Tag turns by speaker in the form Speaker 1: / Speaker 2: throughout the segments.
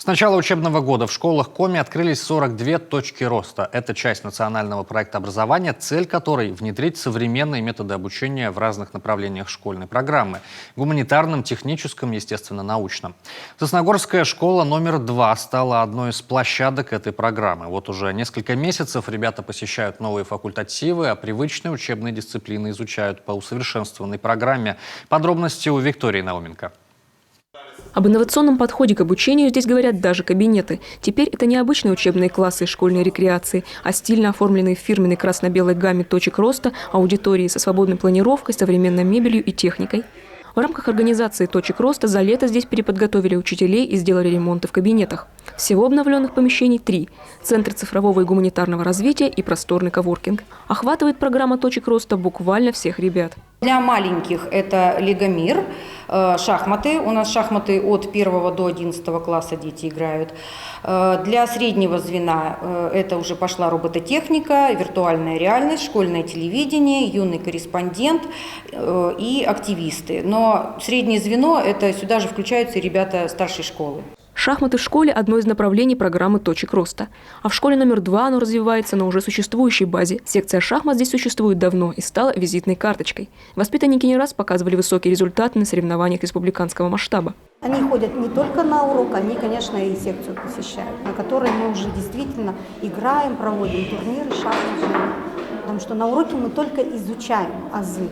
Speaker 1: С начала учебного года в школах Коми открылись 42 точки роста. Это часть национального проекта образования, цель которой – внедрить современные методы обучения в разных направлениях школьной программы – гуманитарном, техническом, естественно-научном. Сосногорская школа номер 2 стала одной из площадок этой программы. Вот уже несколько месяцев ребята посещают новые факультативы, а привычные учебные дисциплины изучают по усовершенствованной программе. Подробности у Виктории Науменко.
Speaker 2: Об инновационном подходе к обучению здесь говорят даже кабинеты. Теперь это не обычные учебные классы школьной рекреации, а стильно оформленные в фирменной красно-белой гамме точек роста аудитории со свободной планировкой, современной мебелью и техникой. В рамках организации точек роста за лето здесь переподготовили учителей и сделали ремонты в кабинетах. Всего обновленных помещений 3 – Центр цифрового и гуманитарного развития и просторный коворкинг. Охватывает программа точек роста буквально всех ребят.
Speaker 3: Для маленьких это Лего-мир, шахматы. У нас шахматы от 1 до 11 класса дети играют. Для среднего звена это уже пошла робототехника, виртуальная реальность, школьное телевидение, юный корреспондент и активисты. Но среднее звено – это сюда же включаются и ребята старшей школы.
Speaker 2: Шахматы в школе – одно из направлений программы точек роста. А в школе номер 2 оно развивается на уже существующей базе. Секция шахмат здесь существует давно и стала визитной карточкой. Воспитанники не раз показывали высокие результаты на соревнованиях республиканского масштаба.
Speaker 4: Они ходят не только на урок, они, конечно, и секцию посещают, на которой мы уже действительно играем, проводим турниры шахматные. Потому что на уроке мы только изучаем азы,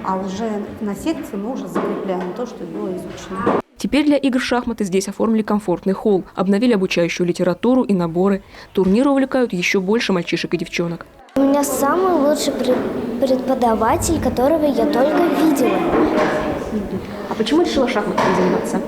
Speaker 4: а уже на секции мы уже закрепляем то, что было изучено.
Speaker 2: Теперь для игр в шахматы здесь оформили комфортный холл, обновили обучающую литературу и наборы. Турниры увлекают еще больше мальчишек и девчонок.
Speaker 5: У меня самый лучший преподаватель, которого я только видела.
Speaker 2: А почему решила шахматами заниматься?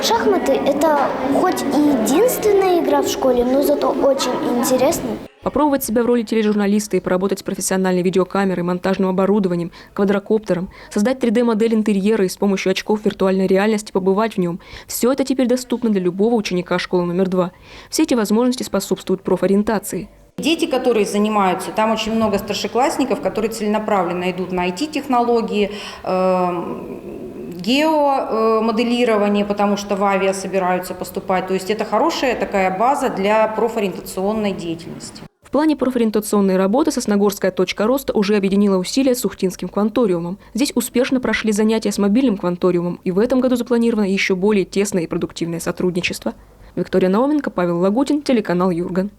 Speaker 5: Шахматы – это хоть и единственная игра в школе, но зато очень интересно.
Speaker 2: Попробовать себя в роли тележурналиста и поработать с профессиональной видеокамерой, монтажным оборудованием, квадрокоптером, создать 3D-модель интерьера и с помощью очков виртуальной реальности побывать в нем – все это теперь доступно для любого ученика школы номер 2. Все эти возможности способствуют профориентации.
Speaker 3: Дети, которые занимаются, там очень много старшеклассников, которые целенаправленно идут на IT-технологии, геомоделирование, потому что в авиа собираются поступать. То есть это хорошая такая база для профориентационной деятельности.
Speaker 2: В плане профориентационной работы Сосногорская точка роста уже объединила усилия с Ухтинским кванториумом. Здесь успешно прошли занятия с мобильным кванториумом, и в этом году запланировано еще более тесное и продуктивное сотрудничество. Виктория Науменко, Павел Лагутин, телеканал Юрган.